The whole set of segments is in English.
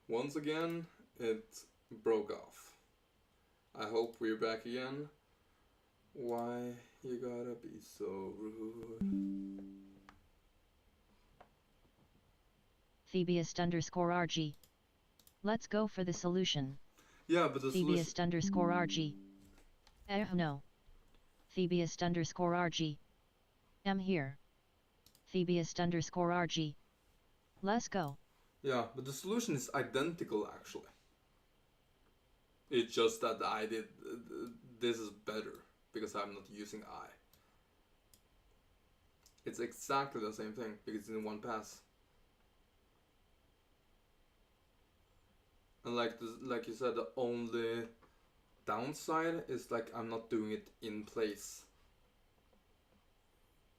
Once again, it broke off. I hope we're back again. Why you gotta be so rude? Thebiest_RG. Let's go for the solution. Yeah, but the solution... Thebiest_RG. No. Thebiest_RG. I'm here. Thebiest_RG. Let's go. Yeah, but the solution is identical actually. It's just that I did... this is better, because I'm not using I. It's exactly the same thing, because it's in one pass. And like you said, the only downside is like I'm not doing it in place.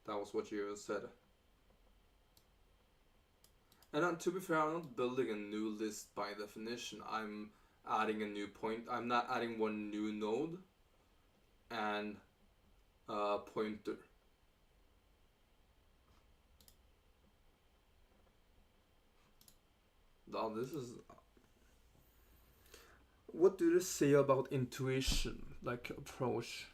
That was what you said. And then, to be fair, I'm not building a new list by definition. I'm adding a new point. I'm not adding one new node and a pointer. Now this is... What do they say about intuition, like approach?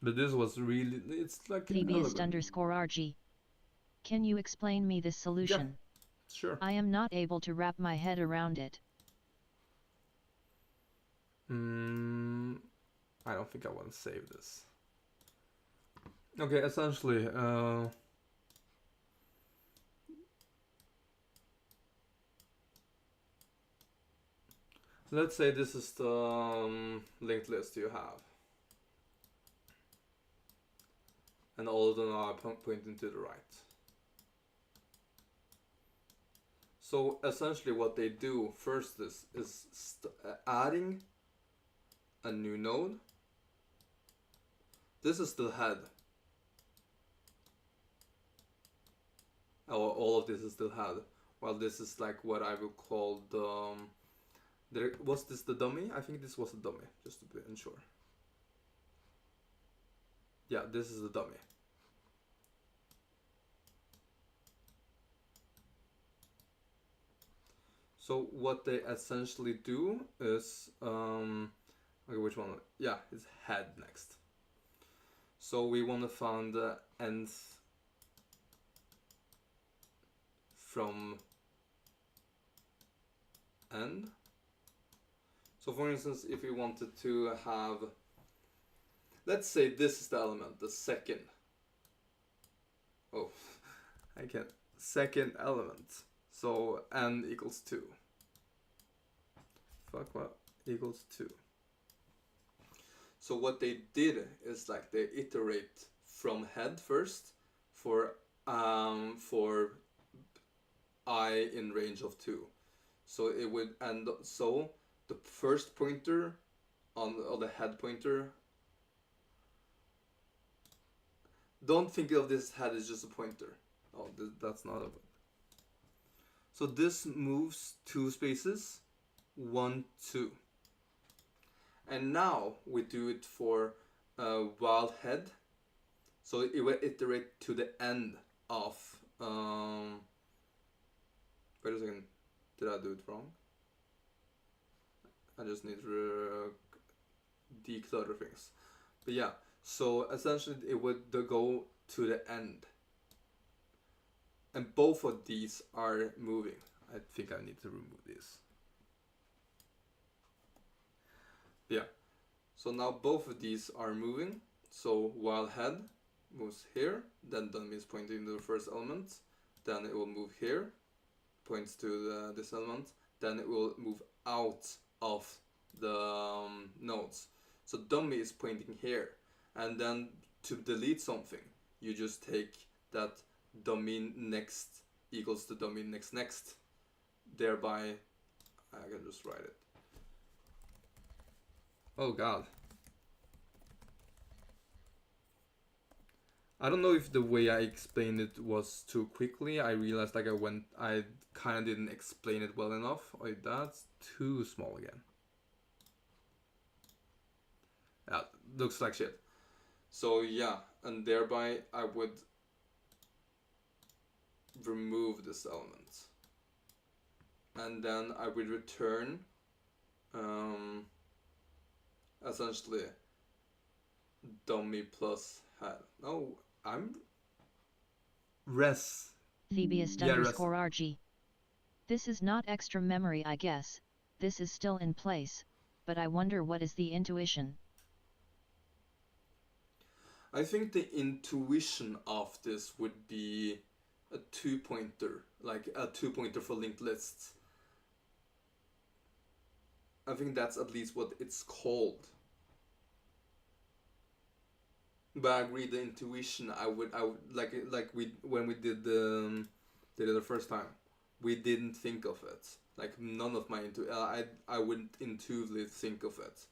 But this was really... It's like Thebiest_RG. Can you explain me this solution? Yeah, sure. I am not able to wrap my head around it. I don't think I want to save this. Okay, essentially, let's say this is the linked list you have. And all of them are pointing to the right. So essentially what they do first is adding a new node. This is the head. All of this is still head. While this is like what I will call the... was this the dummy? I think this was a dummy, just to be sure. Yeah, this is the dummy. So what they essentially do is... okay, which one? Yeah, it's head next. So we want to find the nth from end. So for instance, if we wanted to have... Let's say this is the element, the second. Oh, I can't. Second element. So n equals 2. Fuck what? Equals 2. So what they did is like they iterate from head first for I in range of 2. So it would end up, so the first pointer on the head pointer, don't think of this head as just a pointer. Oh, that's not a... So this moves 2 spaces, 1, 2. And now we do it for wild head. So it will iterate to the end of... wait a second, did I do it wrong? I just need to declutter things. But yeah, so essentially it would go to the end. And both of these are moving. I think I need to remove this. Yeah, so now both of these are moving. So while head moves here, then dummy is pointing to the first element, then it will move here, points to this element, then it will move out of the nodes. So dummy is pointing here, and then to delete something, you just take that dummy next equals to dummy next, thereby I can just write it. Oh god. I don't know if the way I explained it was too quickly. I realized like I kind of didn't explain it well enough. Oh, that's too small again. looks like shit. So yeah, and thereby I would remove this element, and then I would return essentially dummy plus head. No, I'm res. Thebius Yeah, underscore RG. This is not extra memory, I guess. This is still in place, but I wonder what is the intuition. I think the intuition of this would be a two-pointer, like a two-pointer for linked lists. I think that's at least what it's called. But I agree, the intuition. I would like we when we did the first time, we didn't think of it. Like none of my I wouldn't intuitively think of it.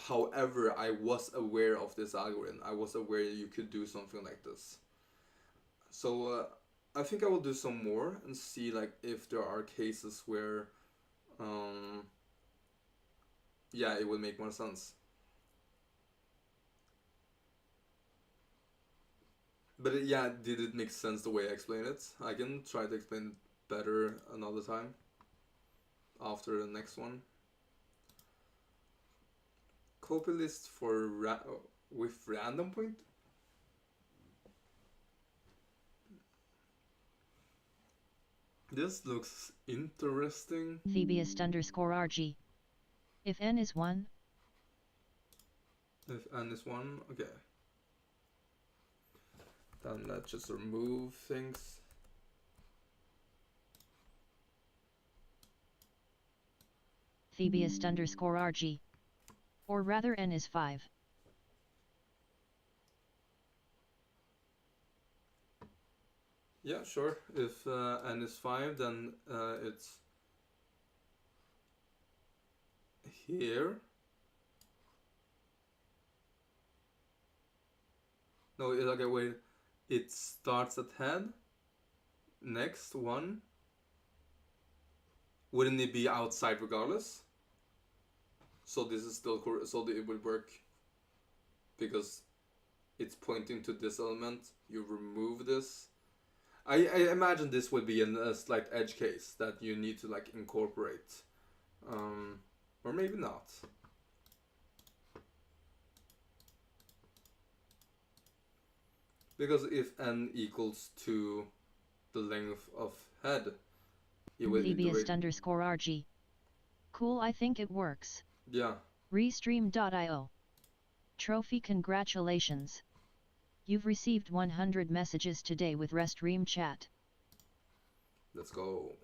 However, I was aware of this algorithm. I was aware you could do something like this. So I think I will do some more and see like if there are cases where, yeah, it would make more sense. But yeah, did it make sense the way I explained it? I can try to explain it better another time after the next one. Copy list for with random point. This looks interesting. Thebius underscore RG. If n is 1. If n is 1, okay. Then let's just remove things. Thebius underscore RG. Or rather n is 5. Yeah, sure. If n is 5, then it's here. No, okay, wait. It starts at head. Next one. Wouldn't it be outside regardless? So this is still so it will work because it's pointing to this element. You remove this. I imagine this would be a slight edge case that you need to like incorporate, or maybe not. Because if n equals to the length of head, you will Thebius underscore RG. Cool, I think it works. Yeah. Restream.io. Trophy, congratulations. You've received 100 messages today with Restream chat. Let's go.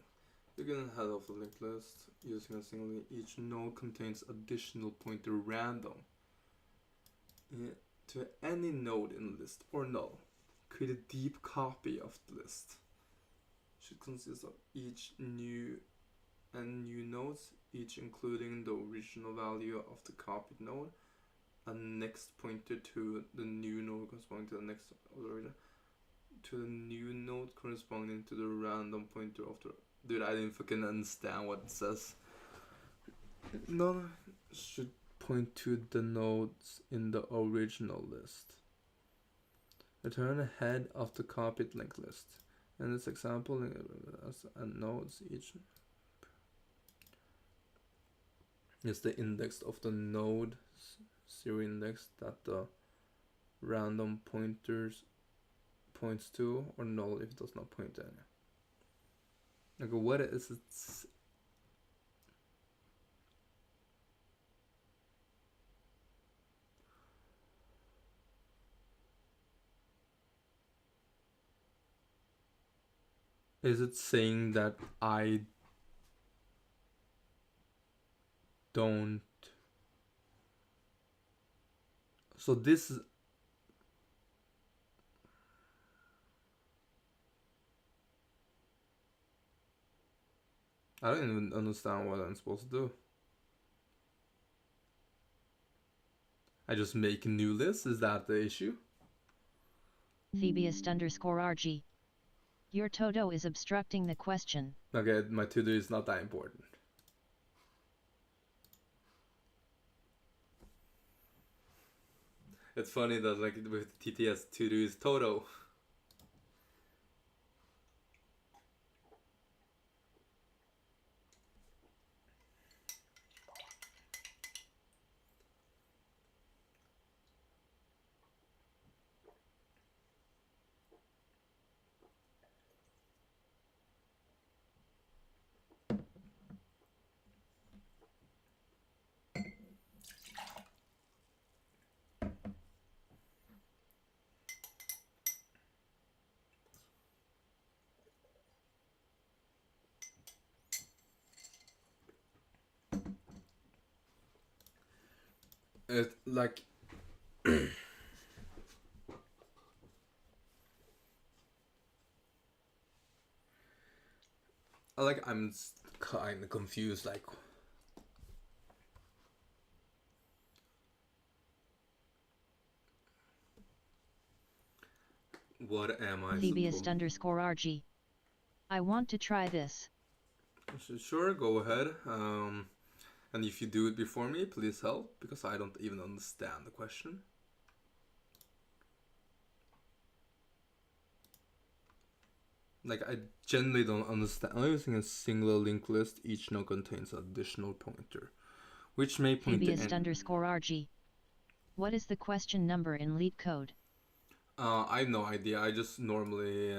You can head off the linked list using a single link. Each node contains additional pointer random to any node in the list or null. Create a deep copy of the list. Should consist of each new nodes, each including the original value of the copied node, a next pointer to the new node corresponding to the next to the new node corresponding to the random pointer of the. Dude, I didn't fucking understand what it says. None should point to the nodes in the original list. Return a head of the copied linked list. In this example, and nodes each is the index of the node, serial index that the random pointers points to, or null if it does not point to any. Like, what is it? Is it saying that I don't? So this is. I don't even understand what I'm supposed to do. I just make a new list? Is that the issue? Thebius underscore RG. Your todo is obstructing the question. Okay, my to-do is not that important. It's funny that like with TTS, to do is Toto. It like I'm kind of confused. Like, what am I Thebiest _RG. I want to try this. Sure, go ahead. And if you do it before me, please help, because I don't even understand the question. Like, I genuinely don't understand. I'm using a single linked list. Each node contains an additional pointer, which may point to Thebiest _RG. What is the question number in Leetcode? I have no idea. I just normally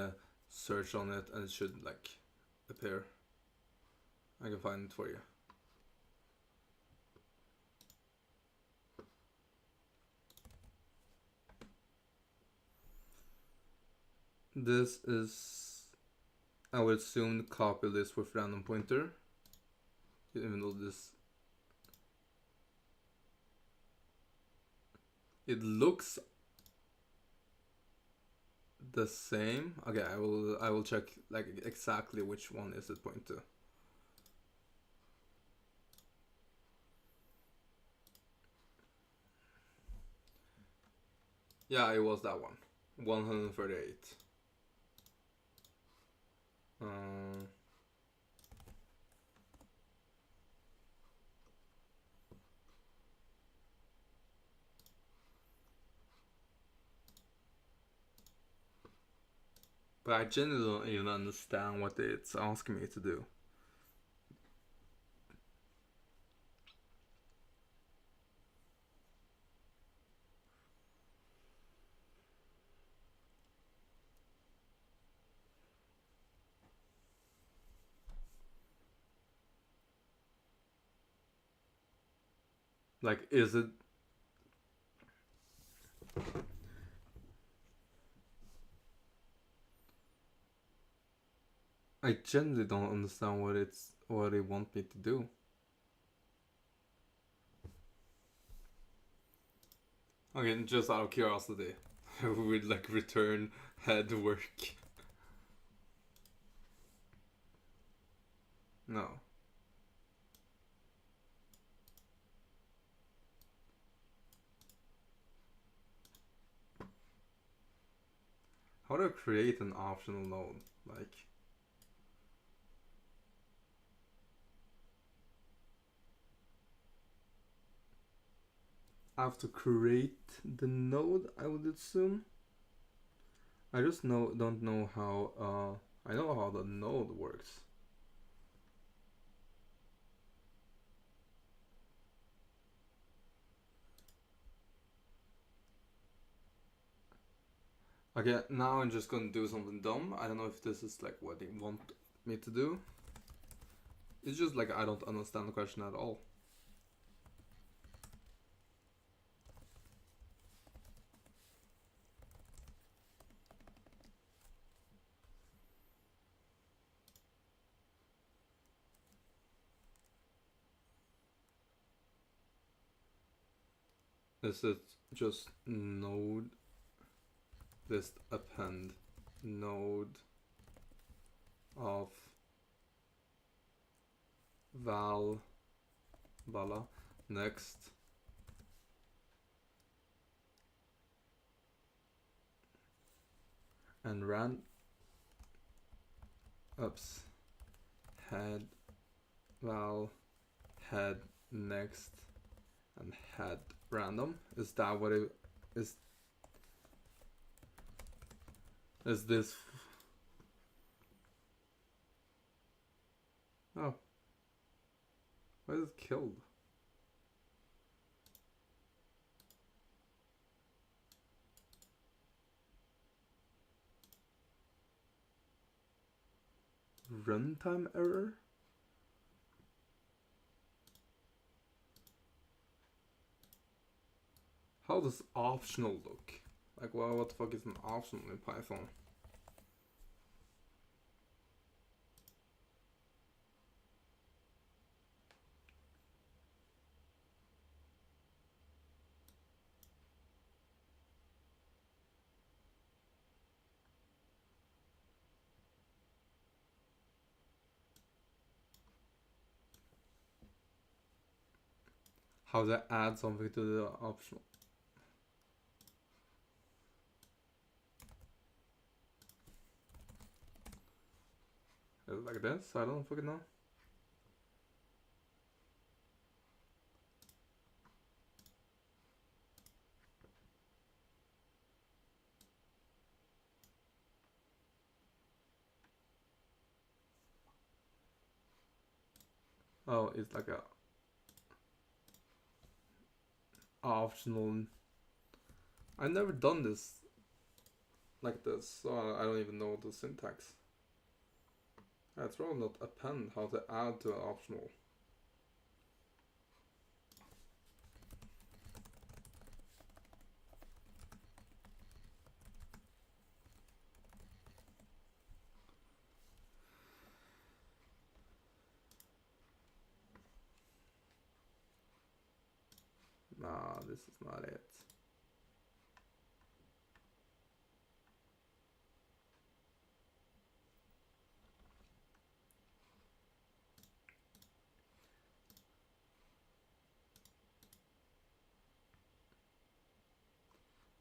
search on it and it should like appear. I can find it for you. This is, I would assume, the copy list with random pointer. Even though this, it looks the same. Okay, I will check like exactly which one is it point to. Yeah, it was that one. 138. But I genuinely don't even understand what it's asking me to do. Like, is it... I genuinely don't understand what they want me to do. Okay, just out of curiosity, would like return head work? No. How do I create an optional node? Like, I have to create the node, I would assume. I just don't know how. I know how the node works. Okay, now I'm just gonna do something dumb. I don't know if this is like what they want me to do. It's just like I don't understand the question at all. Is it just node list append node of val vala next and ran ups head val head next and head random? Is that what it Is this? Oh, why is it killed? Runtime error? How does optional look? Like, well, what the fuck is an optional in Python? How do I add something to the optional? Is it like this? I don't fucking know. Oh, it's like a optional. I've never done this like this, so I don't even know the syntax. I'd rather not append how to add to an optional. Nah, this is not it.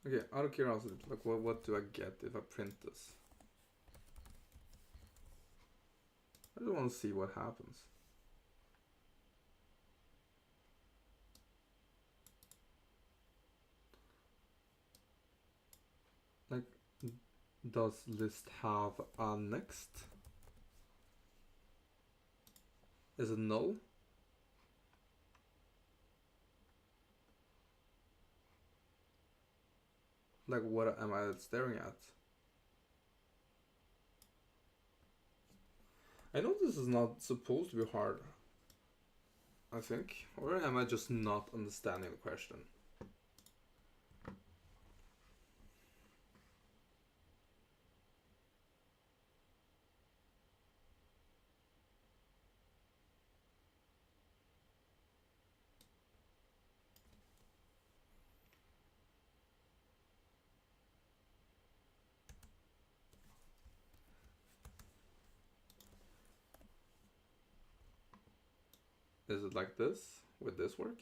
Okay, out of curiosity, like what do I get if I print this? I just want to see what happens. Like, does list have a next? Is it null? Like, what am I staring at? I know this is not supposed to be hard, I think. Or am I just not understanding the question? Is it like this? Would this work?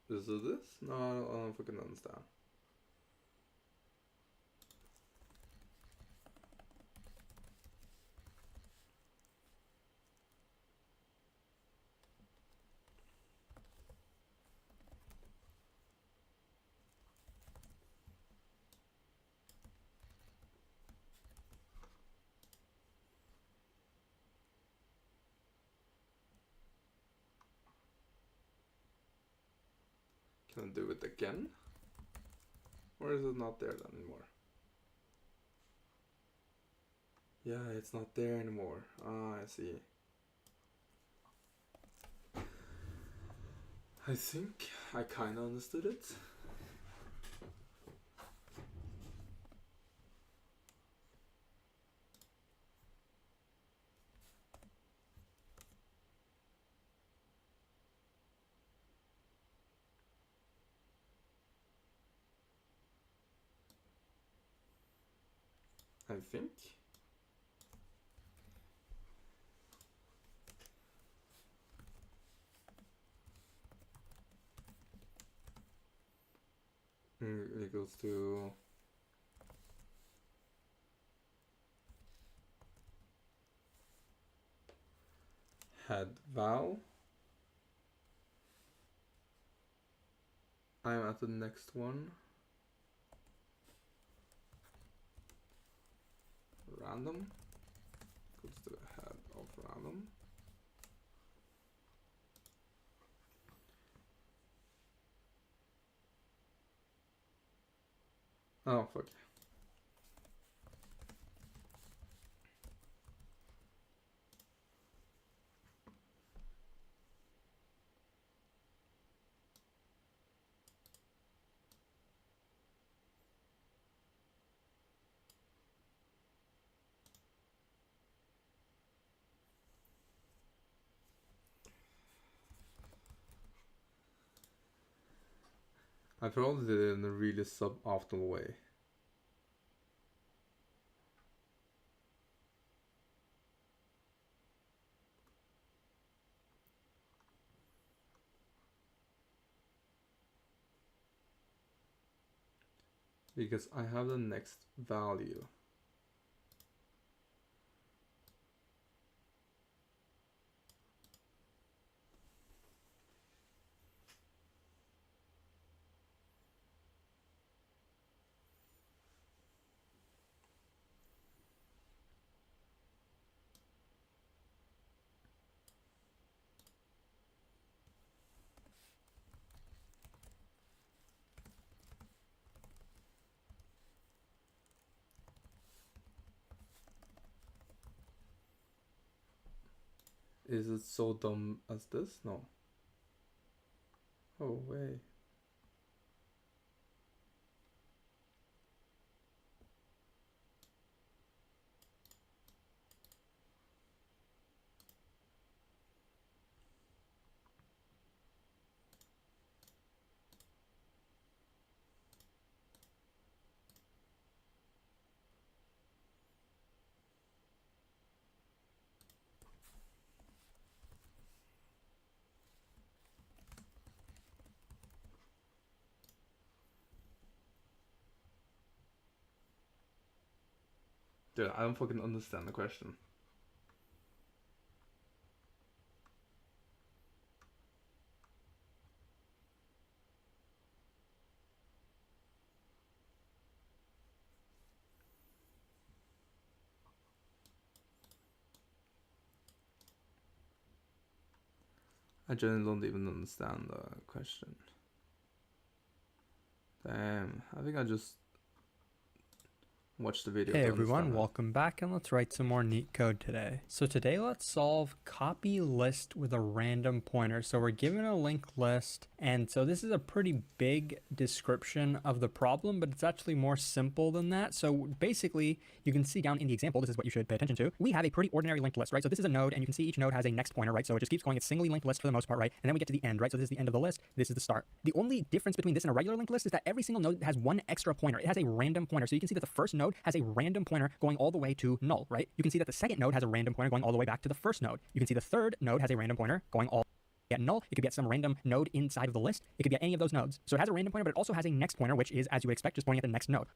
Is it this? No, I don't fucking understand. Can I do it again? Or is it not there then anymore? Yeah, it's not there anymore. Ah, I see. I think I kinda understood it. I think. It goes to head val. I'm at the next one. Random. Goes to the head of random. Oh, fuck. I probably did it in a really suboptimal way. Because I have the next value. Is it so dumb as this? No. Oh, way. Dude, I don't fucking understand the question. I generally don't even understand the question. Damn, I think I just watched the video. Hey to everyone, understand it. welcome back, and let's write some more neat code today. So today let's solve copy list with a random pointer. So we're given a linked list, and so this is a pretty big description of the problem, but it's actually more simple than that. So basically, you can see down in the example, this is what you should pay attention to. We have a pretty ordinary linked list, right? So this is a node, and you can see each node has a next pointer, right? So it just keeps going. It's singly linked list for the most part, right? And then we get to the end, right? So this is the end of the list. This is the start. The only difference between this and a regular linked list is that every single node has one extra pointer. It has a random pointer. So you can see that the first node has a random pointer going all the way to null, right? You can see that the second node has a random pointer going all the way back to the first node. You can see the third node has a random pointer going all at null. It could be at some random node inside of the list. It could be at any of those nodes. So it has a random pointer, but it also has a next pointer, which is, as you would expect, just pointing at the next node.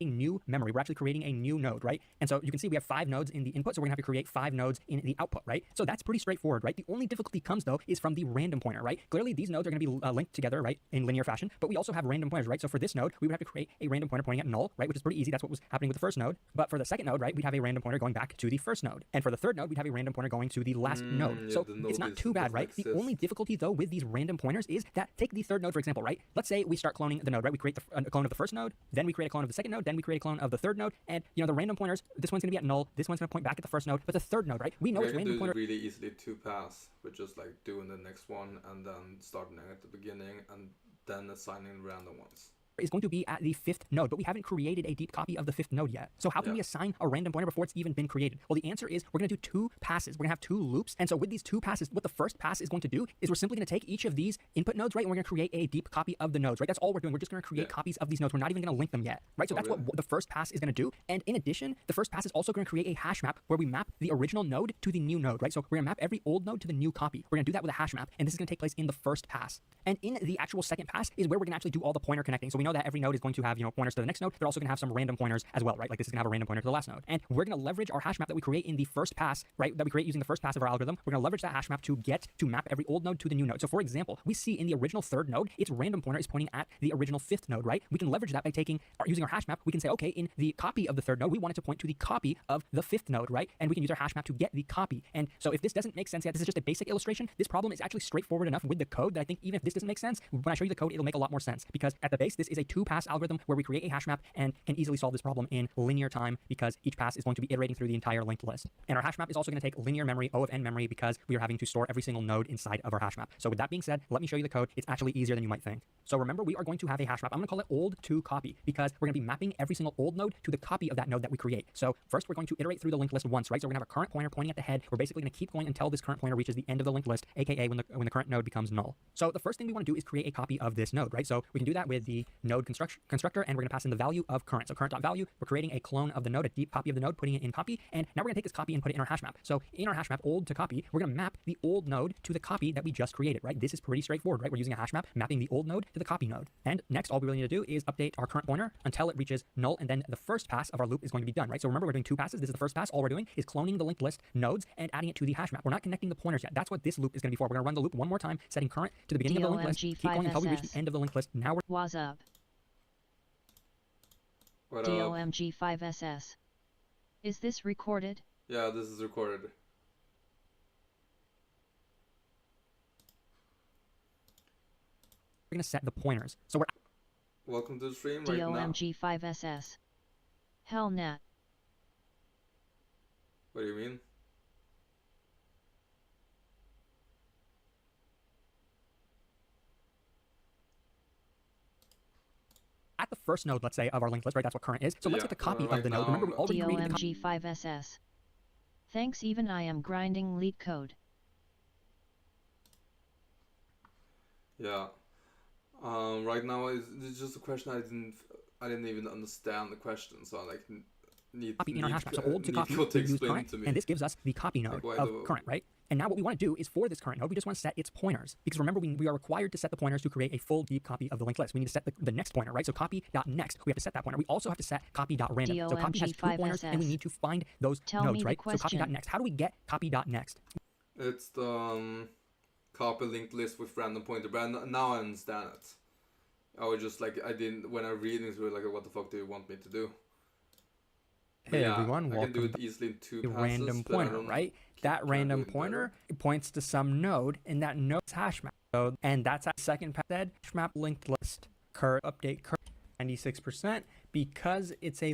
A new memory. We're actually creating a new node, right? And so you can see we have 5 nodes in the input, so we're gonna have to create 5 nodes in the output, right? So that's pretty straightforward, right? The only difficulty comes though is from the random pointer, right? Clearly these nodes are gonna be linked together, right, in linear fashion, but we also have random pointers, right? So for this node, we would have to create a random pointer pointing at null, right, which is pretty easy. That's what was happening with the first node. But for the second node, right, we'd have a random pointer going back to the first node, and for the third node, we'd have a random pointer going to the last node. Yeah, So the node it's not is- too bad, doesn't right? The exist. only difficulty though with these random pointers is that take the third node for example, right? Let's say we start cloning the node, right? We create a clone of the first node, then we create a clone of the second node, then we create a clone of the third node, and you know the random pointers. This one's gonna be at null. This one's gonna point back at the first node, but the third node, right? We know We it's can random do pointer. it really easily 2 pass with just like doing the next one and then starting at the beginning and then assigning random ones. is going to be at the 5th node, but we haven't created a deep copy of the 5th node yet. So how can we assign a random pointer before it's even been created? Well, the answer is we're going to do 2 passes. We're going to have 2 loops. And so with these 2 passes, what the first pass is going to do is we're simply going to take each of these input nodes, right? And we're going to create a deep copy of the nodes, right? That's all we're doing. We're just going to create copies of these nodes. We're not even going to link them yet, right? So that's what the first pass is going to do. And in addition, the first pass is also going to create a hash map where we map the original node to the new node, right? So we're going to map every old node to the new copy. We're going to do that with a hash map. And this is going to take place in the first pass. And in the actual second pass is where we're going to actually do all the pointer connecting. So we know that every node is going to have, pointers to the next node. They're also going to have some random pointers as well, right? Like this is going to have a random pointer to the last node. And we're going to leverage our hash map that we create in the first pass, right? That we create using the first pass of our algorithm. We're going to leverage that hash map to map every old node to the new node. So for example, we see in the original 3rd node, its random pointer is pointing at the original 5th node, right? We can leverage that by using our hash map. We can say, okay, in the copy of the 3rd node, we want it to point to the copy of the 5th node, right? And we can use our hash map to get the copy. And so if this doesn't make sense yet, this is just a basic illustration. This problem is actually straightforward enough with the code that I think even if this doesn't make sense, when I show you the code, it'll make a lot more sense, because at the base, this is a 2-pass algorithm where we create a hash map and can easily solve this problem in linear time, because each pass is going to be iterating through the entire linked list. And our hash map is also going to take linear memory, O of n memory, because we are having to store every single node inside of our hash map. So with that being said, let me show you the code. It's actually easier than you might think. So remember, we are going to have a hash map. I'm going to call it old to copy, because we're going to be mapping every single old node to the copy of that node that we create. So first, we're going to iterate through the linked list once, right? So we're going to have a current pointer pointing at the head. We're basically going to keep going until this current pointer reaches the end of the linked list, aka when the current node becomes null. So the first thing we want to do is create a copy of this node, right? So we can do that with the node constructor, and we're going to pass in the value of current. So current.value, we're creating a clone of the node, a deep copy of the node, putting it in copy. And now we're going to take this copy and put it in our hash map. So in our hash map, old to copy, we're going to map the old node to the copy that we just created, right? This is pretty straightforward, right? We're using a hash map, mapping the old node to the copy node. And next, all we really need to do is update our current pointer until it reaches null, and then the first pass of our loop is going to be done, right? So remember, we're doing 2 passes. This is the first pass. All we're doing is cloning the linked list nodes and adding it to the hash map. We're not connecting the pointers yet. That's what this loop is going to be for. We're going to run the loop one more time, setting current to the beginning of the linked list, keep going until we reach the end of the linked list. Now we're Was up. What up? DOMG5SS. Is this recorded? Yeah, this is recorded. going to set the pointers. So we're Welcome to the stream right now. DOMG5SS. Hellnet. What do you mean? at the first node, let's say, of our linked list, right? That's what current is. So let's get the copy of the node. Remember, we already created the copy. DOMG5SS. Thanks, even I am grinding Leetcode. Yeah. Right now it's just a question I didn't even understand the question, so I like need copy in our hash map. So old to copy, to we use current, to me. and this gives us the copy node like of current, right? And now what we want to do is for this current node, we just want to set its pointers. Because remember, we are required to set the pointers to create a full deep copy of the linked list. We need to set the next pointer, right? So copy.next, we have to set that pointer. We also have to set copy.random. So copy has 2 pointers, and we need to find those nodes, right? So copy.next. How do we get copy.next? It's the copy linked list with random pointer, but now I understand it. I was just like, when I read things, like, what the fuck do you want me to do? Hey yeah, everyone, I can do welcome it easily in 2 to passes, random pointer, right? That random pointer points to some node, and that node's hash map. So, and that's our second pass said hash map linked list. Current update current 96% because it's a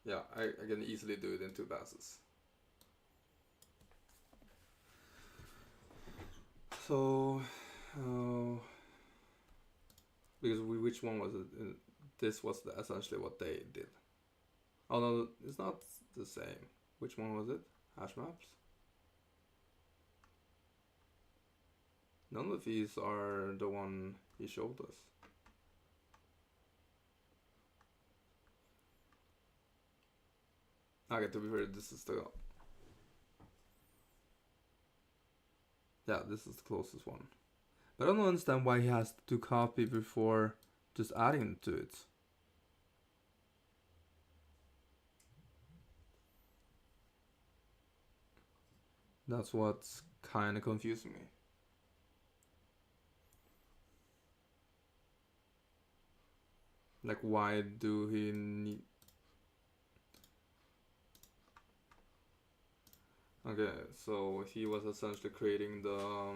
yeah, I can easily do it in 2 passes. So, because which one was it? This was essentially what they did. Oh no, it's not the same. Which one was it? Hash maps? None of these are the one he showed us. Okay, to be fair, this is the... Yeah, this is the closest one. But I don't understand why he has to copy before just adding to it. That's what's kind of confusing me. Like, why do he need... Okay, so he was essentially creating the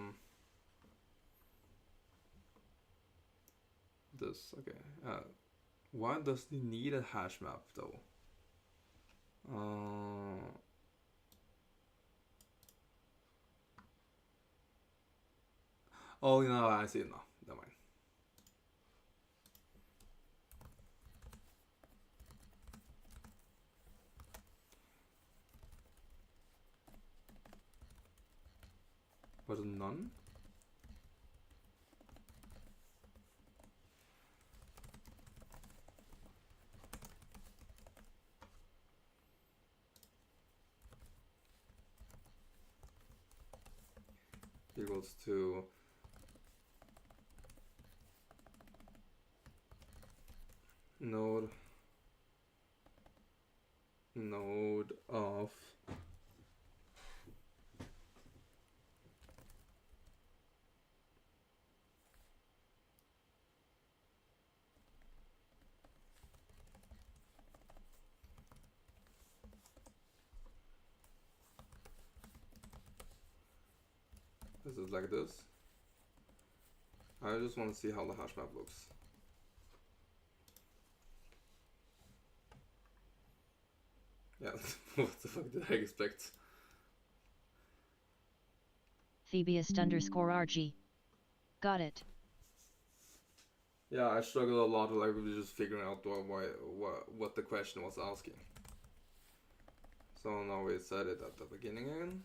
this. Okay. Why does it need a hash map though? Oh, no, I see it now. Never mind. Was it none? Equals to node of this is like this. I just want to see how the hash map looks. Yeah, what the fuck did I expect? Thebius_RG. Got it. Yeah, I struggled a lot like with just figuring out what the question was asking. So now we set it at the beginning again.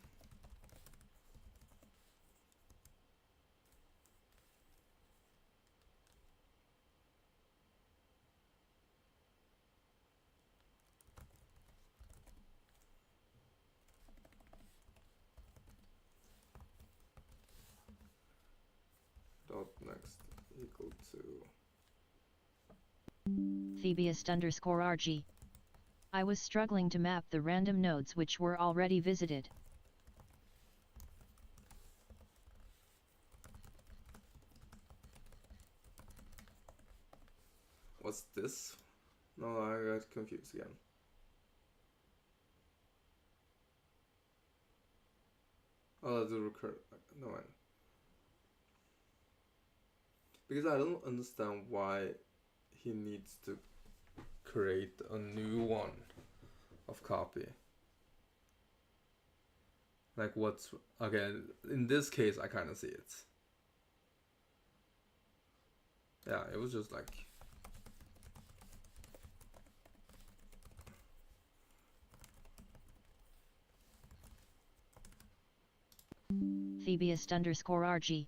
Dot next equal to Thebius_RG. I was struggling to map the random nodes which were already visited. what's this? No, I got confused again. Oh, that's a recur. No, I. Because I don't understand why he needs to create a new one of copy. Like what's okay? In this case, I kind of see it. Yeah, it was just like. Thebius_RG.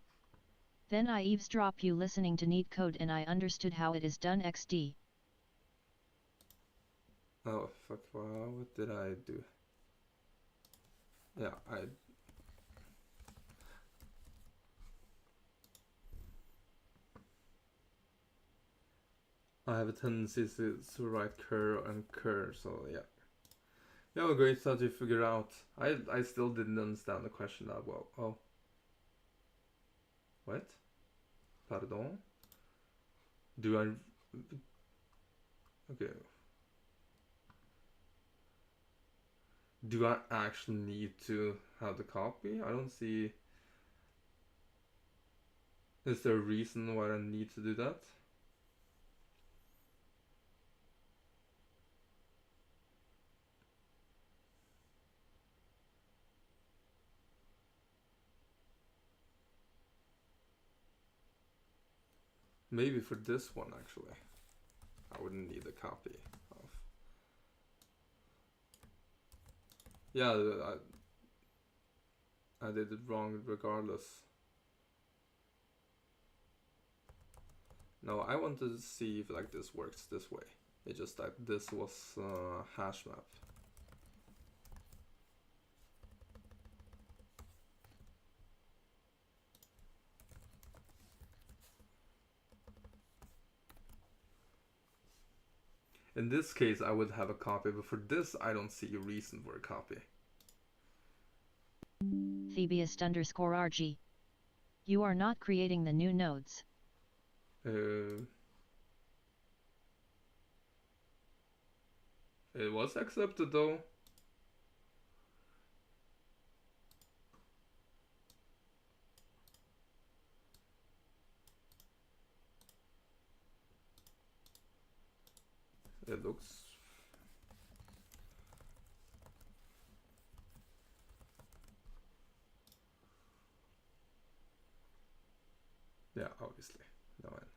Then I eavesdrop you listening to Leetcode and I understood how it is done XD. Oh fuck! Wow, what did I do? Yeah, I have a tendency to write cur and cur, so yeah. You have a great start to figure out. I still didn't understand the question that well. Oh. What? Pardon? Do I... Okay. Do I actually need to have the copy? I don't see... Is there a reason why I need to do that? Maybe for this one actually. I wouldn't need a copy of... Yeah, I did it wrong regardless. No, I want to see if like this works this way. It's just that this was hash map. In this case, I would have a copy, but for this, I don't see a reason for a copy. Thebius_RG. You are not creating the new nodes. It was accepted though. It looks... Yeah, obviously. No end.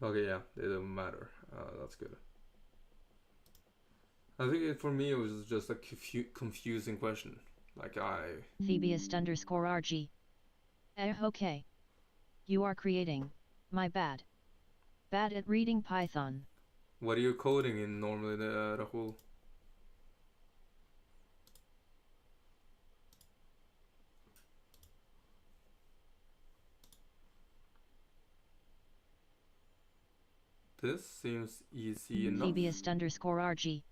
Okay, yeah, they don't matter. That's good. I think for me it was just a confusing question. Like Thebiest_RG. Okay. You are creating. My bad. Bad at reading Python. What are you coding in normally, Rahul? This seems easy enough. Thebiest_RG.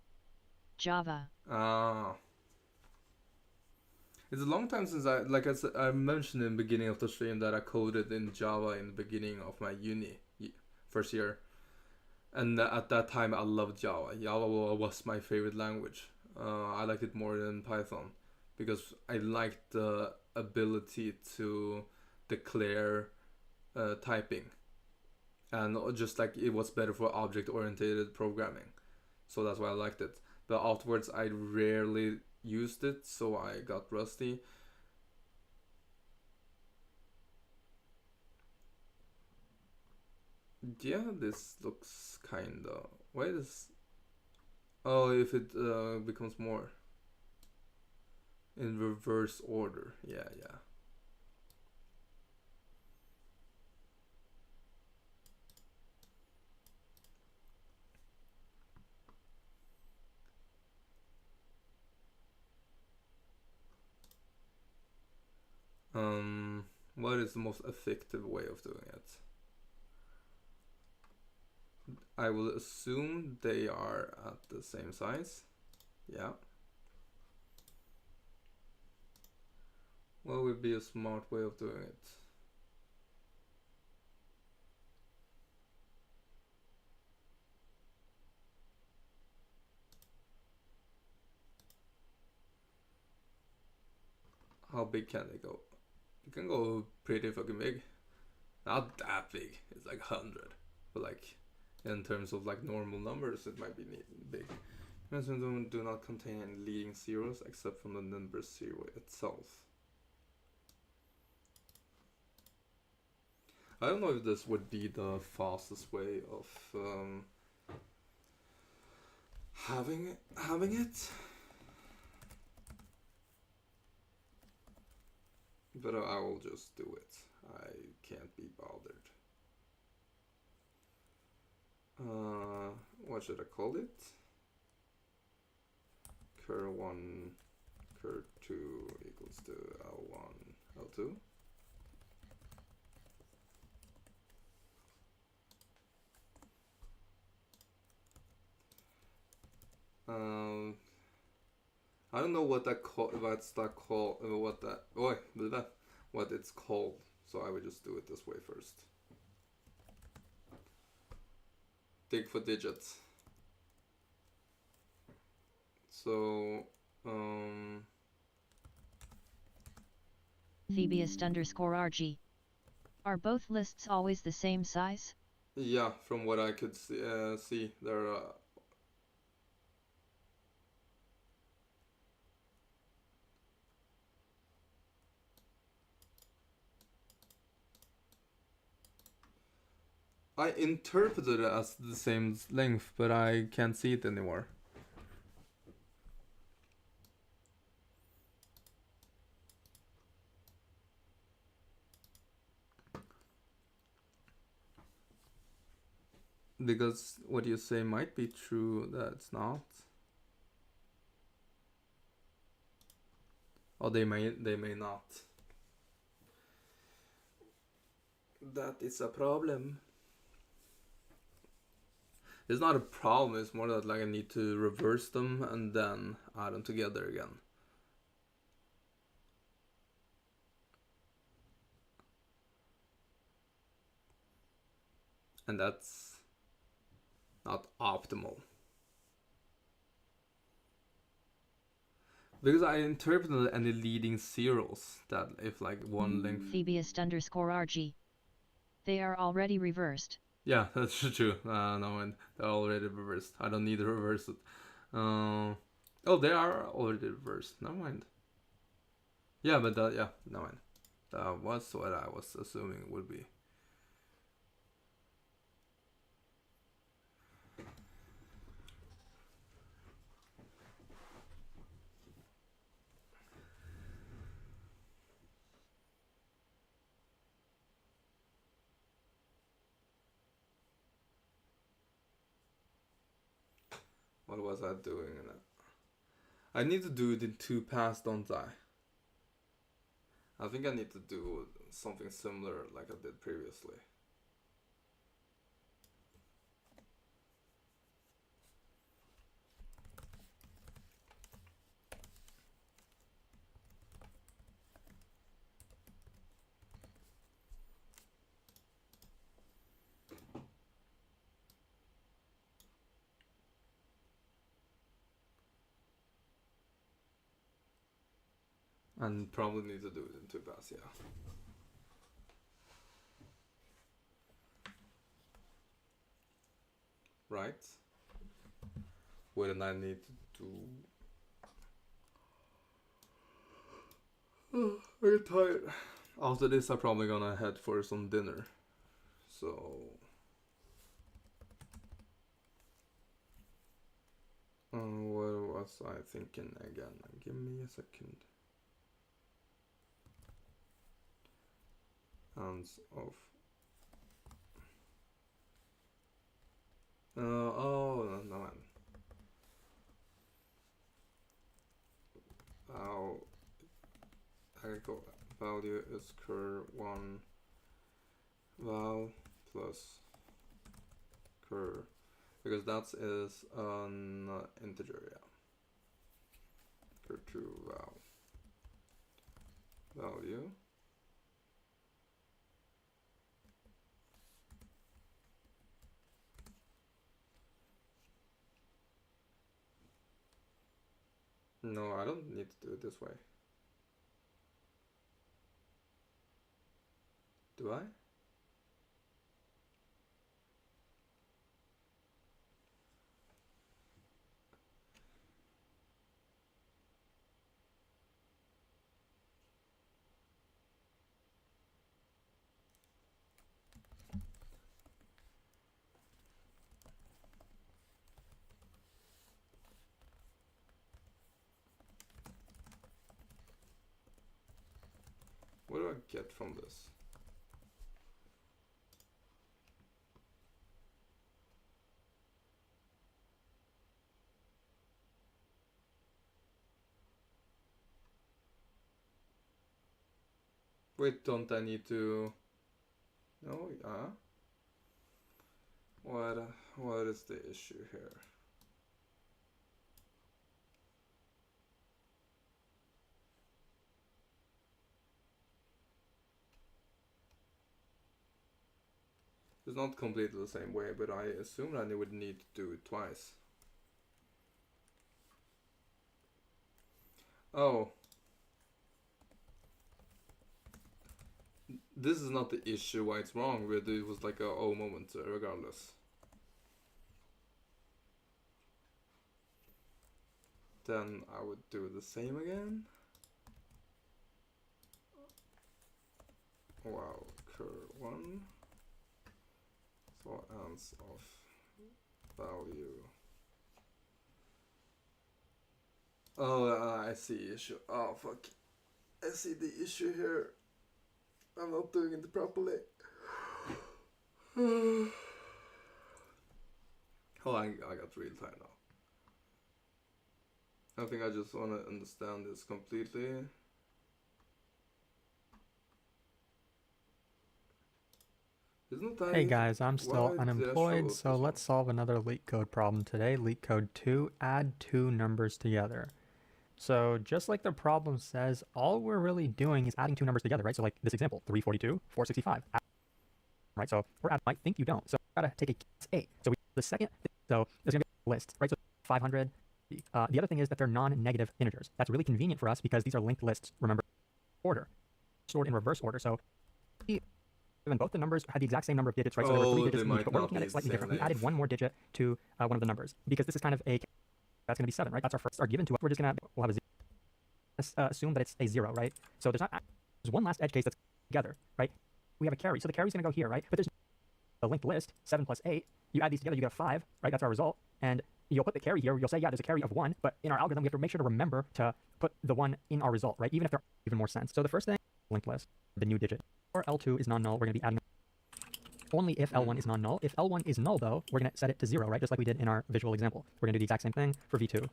Java. Ah. It's a long time since I mentioned in the beginning of the stream that I coded in Java in the beginning of my uni first year. And at that time I loved Java. Java was my favorite language. I liked it more than Python because I liked the ability to declare typing. And just like it was better for object-oriented programming. So that's why I liked it. But afterwards I rarely used it, so I got rusty. Yeah, this looks kinda... Why is... Oh, if it becomes more in reverse order. Yeah, yeah. What is the most effective way of doing it? I will assume they are at the same size. Yeah. What would be a smart way of doing it? How big can they go? You can go pretty fucking big. Not that big. It's like 100. But like in terms of like normal numbers, it might be big. Mentions do not contain any leading zeros except from the number 0 itself. I don't know if this would be the fastest way of having it. But I will just do it. I can't be bothered. What should I call it? Cur1, cur2 equals to L1, L2. I don't know what that what it's called. So I would just do it this way first. Dig for digits. So Thebiest_RG. Are both lists always the same size? yeah, from what I could see there are I interpreted it as the same length, but I can't see it anymore. Because what you say might be true that it's not. Or they may not. That is a problem. It's not a problem, it's more that like I need to reverse them and then add them together again. And that's not optimal. Because I interpreted any leading zeros that if like one length. Thebius_RG. They are already reversed. Yeah, that's true. No, and they're already reversed. I don't need to reverse it. Oh, they are already reversed. Never mind. Yeah, but yeah, never mind. That was what I was assuming it would be. What was I doing in it? I need to do it in 2 pass, don't I? I think I need to do something similar like I did previously. And probably need to do it in 2 pass, yeah. Right? Wouldn't I need to do... I get tired. After this I'm probably gonna head for some dinner. So... what was I thinking again? Give me a second. Hands off. Oh, no man. Value is cur1 val plus cur, because that is an integer, yeah. Cur2 val value. No, I don't need to do it this way. Do I? What do I get from this? Wait, don't I need to... No, yeah. What is the issue here? It's not completely the same way, but I assume that I would need to do it twice. Oh. This is not the issue why it's wrong, but it was like a oh moment regardless. Then I would do the same again. Wow, cur1. So ends of value. Oh, I see issue. Oh fuck. I see the issue here. I'm not doing it properly. Oh, I got real tired now. I think I just want to understand this completely. Hey guys, I'm still unemployed, so let's solve another Leetcode problem today. Leetcode 2, add two numbers together. So just like the problem says, all we're really doing is adding two numbers together, right? So like this example, 342, 465, right? So we're adding, think you don't. So we gotta take a case A. So the second, so it's gonna be a list, right? So 500, The other thing is that they're non-negative integers. That's really convenient for us because these are linked lists, remember, order, stored in reverse order. So even both the numbers had the exact same number of digits, right? So there were 3 digits in each, but we're looking at it slightly different. We added one more digit to one of the numbers because this is kind of a, that's going to be 7, right? That's our given to us. We're just going to, we'll have a 0. Let's assume that it's a 0, right? So there's one last edge case that's together, right? We have a carry, so the carry's going to go here, right? But there's a linked list, 7 plus 8. You add these together, you get a 5, right? That's our result. And you'll put the carry here. You'll say, yeah, there's a carry of 1, but in our algorithm, we have to make sure to remember to put the 1 in our result, right? Even if they're even more sense. So the first thing, linked list, the new digit, or L2 is non-null. We're going to be adding only if L1 is non-null. If L1 is null, though, we're going to set it to 0, right? Just like we did in our visual example. We're going to do the exact same thing for V2.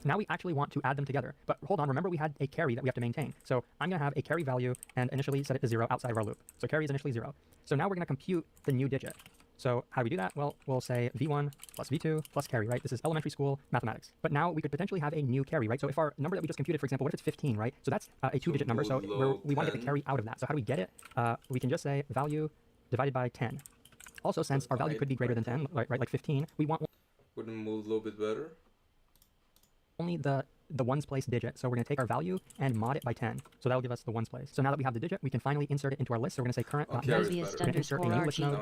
Now we actually want to add them together. But hold on, remember we had a carry that we have to maintain. So I'm going to have a carry value and initially set it to 0 outside of our loop. So carry is initially 0. So now we're going to compute the new digit. So how do we do that? Well, we'll say V1 plus V2 plus carry, right? This is elementary school mathematics. But now we could potentially have a new carry, right? So if our number that we just computed, for example, what if it's 15, right? So that's a 2-digit number. So we want to get the carry out of that. So how do we get it? We can just say value divided by 10. Also, since our value could be greater than 10, right? Like 15, we want Wouldn't move a little bit better? only the ones place digit. So we're going to take our value and mod it by 10. So that'll give us the ones place. So now that we have the digit, we can finally insert it into our list. So we're going to say current. Okay, We're Mobius going to insert a new list node.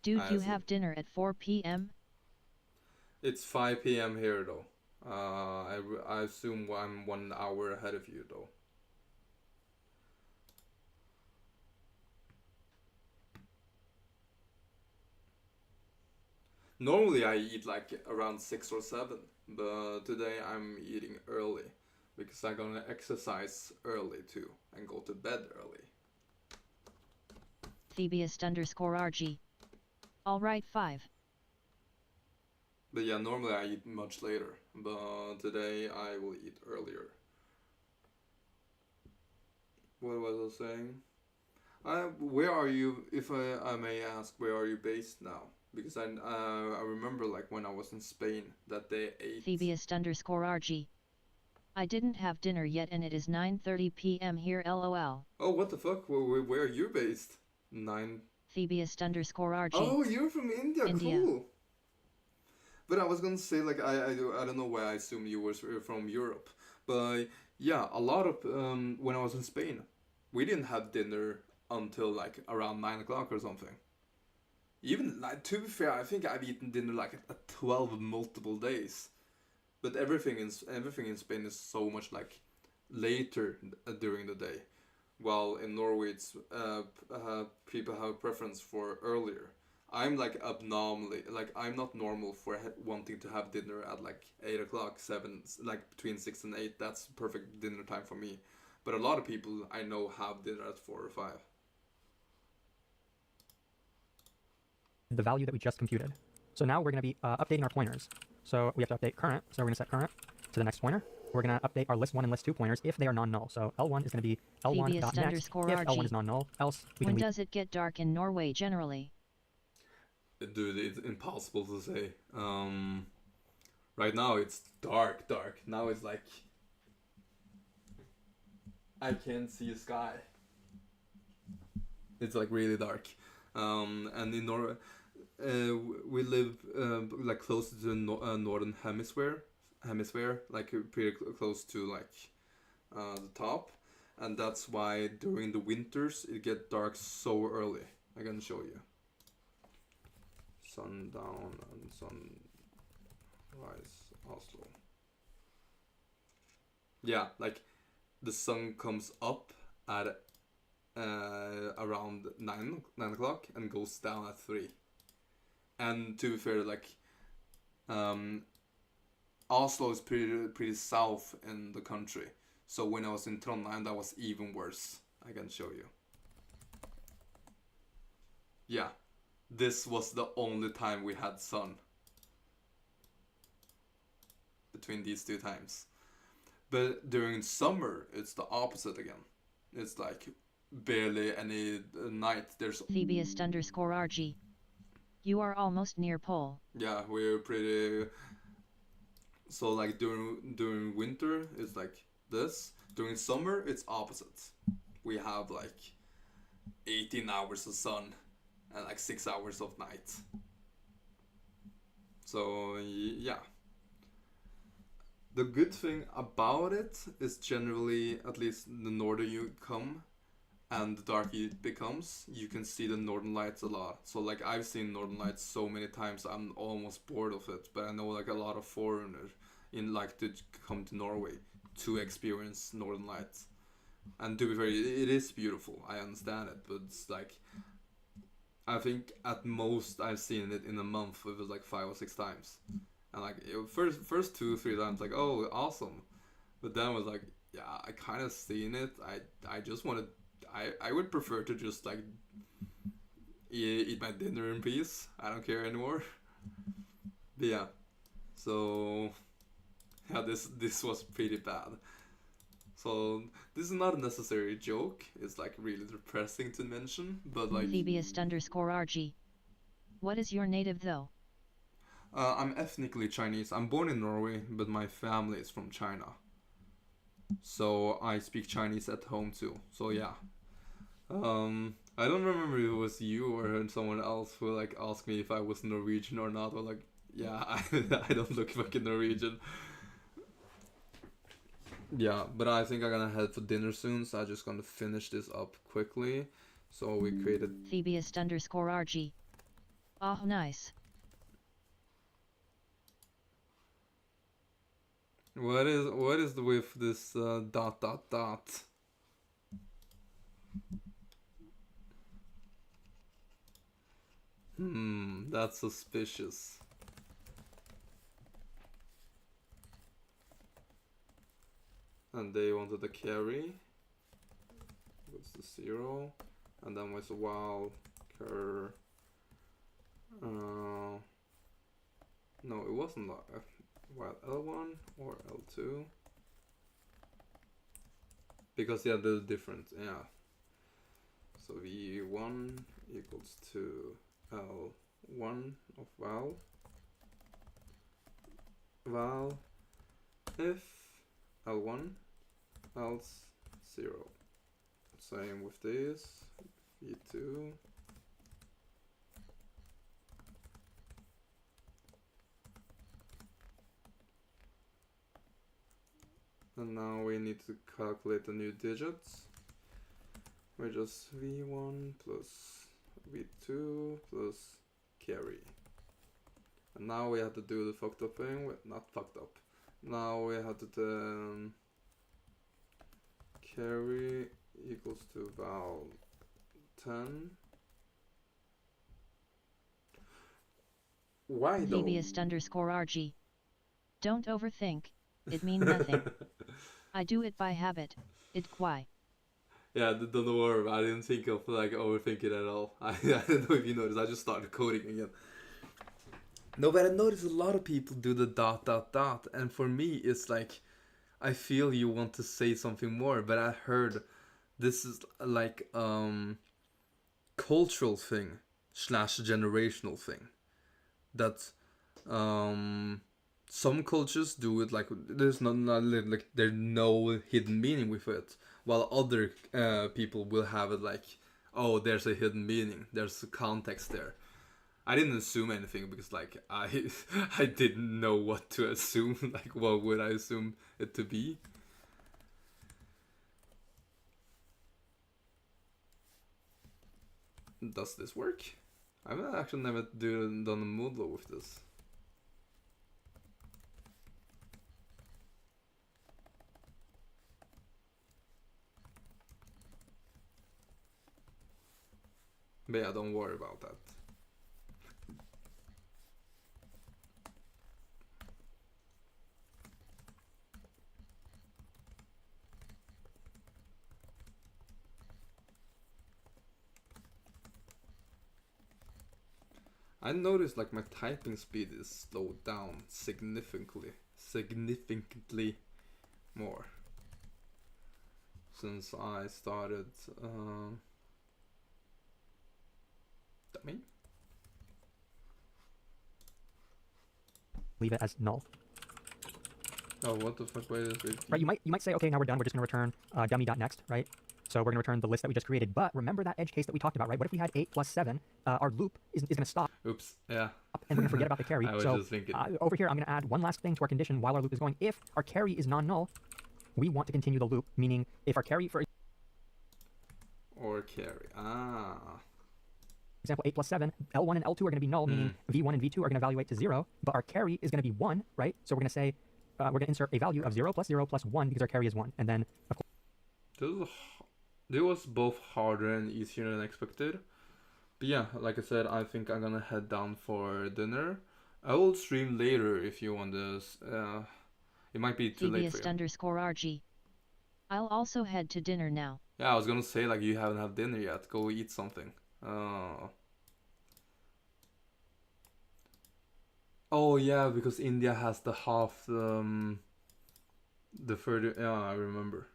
Dude, I you see. have dinner at 4 p.m.? It's 5 p.m. here though. I assume I'm 1 hour ahead of you though. Normally I eat like around 6 or 7, but today I'm eating early because I'm gonna exercise early too and go to bed early. Thebius_RG. Alright, 5. But yeah, normally I eat much later, but today I will eat earlier. What was I saying? Where are you, if I may ask, where are you based now? Because I remember like when I was in Spain that they ate... Thebius_RG. I didn't have dinner yet and it is 9:30 p.m. here, lol. Oh, what the fuck? Where are you based? 9... Thebius_RG. Oh, you're from India. India. Cool. But I was gonna say like I don't know why I assume you were from Europe, but yeah, a lot of when I was in Spain, we didn't have dinner until like around 9 o'clock or something. Even like, to be fair, I think I've eaten dinner like at 12 multiple days, but everything in Spain is so much like later during the day, while in Norway it's people have a preference for earlier. I'm like abnormally, like I'm not normal for wanting to have dinner at like 8 o'clock, 7, like between 6 and 8. That's perfect dinner time for me. But a lot of people I know have dinner at 4 or 5. The value that we just computed. So now we're going to be updating our pointers. So we have to update current. So we're going to set current to the next pointer. We're going to update our list 1 and list 2 pointers if they are non-null. So L1 is going to be L1.next if L1 is non-null. Else we When can does it get dark in Norway generally? Dude, it's impossible to say. Right now it's dark. Now it's like I can't see a sky. It's like really dark. And in Norway, we live like close to the northern hemisphere, like pretty close to like the top, and that's why during the winters it gets dark so early. I can show you. Sundown and sunrise Oslo. Yeah, like the sun comes up at around 9 o'clock and goes down at 3. And to be fair, like Oslo is pretty south in the country, so when I was in Trondheim that was even worse. I can show you. Yeah, this was the only time we had sun between these 2 times. But during summer it's the opposite again. It's like barely any night. There's Thebius_RG. You are almost near pole. Yeah, we're pretty. So like during winter it's like this. During summer it's opposite. We have like 18 hours of sun and like 6 hours of night. So yeah. The good thing about it is generally, at least the norther you come and the darker it becomes, you can see the northern lights a lot. So like I've seen northern lights so many times I'm almost bored of it. But I know like a lot of foreigners in like to come to Norway to experience northern lights. And to be fair, it is beautiful. I understand it, but it's like I think at most I've seen it in a month. It was like 5 or 6 times, and like first 2 3 times like oh awesome, but then was like yeah I kind of seen it. I just wanted I would prefer to just like eat my dinner in peace. I don't care anymore. But yeah, so yeah this was pretty bad. So this is not a necessary joke. It's like really depressing to mention, but like Thebiest_RG. What is your native though? I'm ethnically Chinese. I'm born in Norway, but my family is from China. So I speak Chinese at home too. So yeah. I don't remember if it was you or someone else who like asked me if I was Norwegian or not. Or like, yeah, I don't look fucking Norwegian. Yeah, but I think I'm gonna head for dinner soon, so I'm just gonna finish this up quickly. So we created Thebiest_RG. Oh, nice. what is with this dot dot dot? That's suspicious. And they wanted a carry. What's the 0? And then with while cur. No, it wasn't while L1 or L2. Because yeah, they're different. Yeah. So V1 equals to L1 of val. Val if L1 else 0. Same with this V2. And now we need to calculate the new digits. We just V1 plus V2 plus carry. And now we have to do the fucked up thing. Not fucked up. Now we have to carry equals to val 10. Why though? Thebiest_RG. Don't overthink. It mean nothing. I do it by habit. It why. Yeah, don't worry. I didn't think of like overthinking at all. I don't know if you noticed. I just started coding again. No, but I noticed a lot of people do the dot dot dot, and for me it's like I feel you want to say something more, but I heard this is like cultural thing / generational thing that some cultures do it like there's not like there's no hidden meaning with it, while other people will have it like oh there's a hidden meaning, there's a context there. I didn't assume anything because like I didn't know what to assume. Like what would I assume it to be? Does this work? I've actually never done a Moodle with this. But yeah, don't worry about that. I noticed like my typing speed is slowed down significantly more since I started dummy. Leave it as null. Oh, what the fuck? Wait a second. Right, you might say, okay, now we're done. We're just gonna return dummy.next, right? So we're going to return the list that we just created. But remember that edge case that we talked about, right? What if we had 8 plus 7? Our loop is going to stop. Oops. Yeah. And we're going to forget about the carry. I was So just thinking. over here, I'm going to add one last thing to our condition while our loop is going. If our carry is non-null, we want to continue the loop, meaning if our carry, for Or carry. Ah. example, 8 plus 7, L1 and L2 are going to be null, meaning V1 and V2 are going to evaluate to 0, but our carry is going to be 1, right? So we're going to say, we're going to insert a value of 0 plus 1 because our carry is 1. And then, of course, This was both harder and easier than expected. But yeah, like I said, I think I'm gonna head down for dinner. I will stream later if you want this. It might be too late for you. _RG. I'll also head to dinner now. Yeah, I was gonna say, like, you haven't had dinner yet. Go eat something. Oh yeah, because India has the half, the further, yeah, I remember.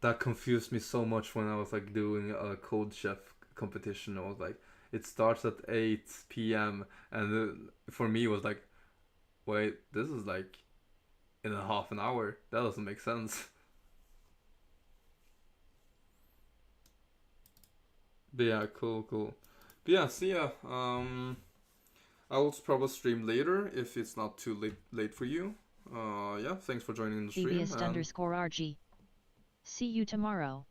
That confused me so much when I was like doing a Code Chef competition. I was like, it starts at 8 p.m. and for me it was like, wait, this is like in a half an hour. That doesn't make sense. But yeah, cool. But yeah, see ya. I will probably stream later if it's not too late for you. Yeah, thanks for joining the stream. _RG. See you tomorrow.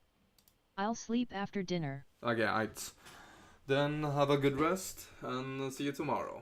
I'll sleep after dinner. Okay, then have a good rest and see you tomorrow.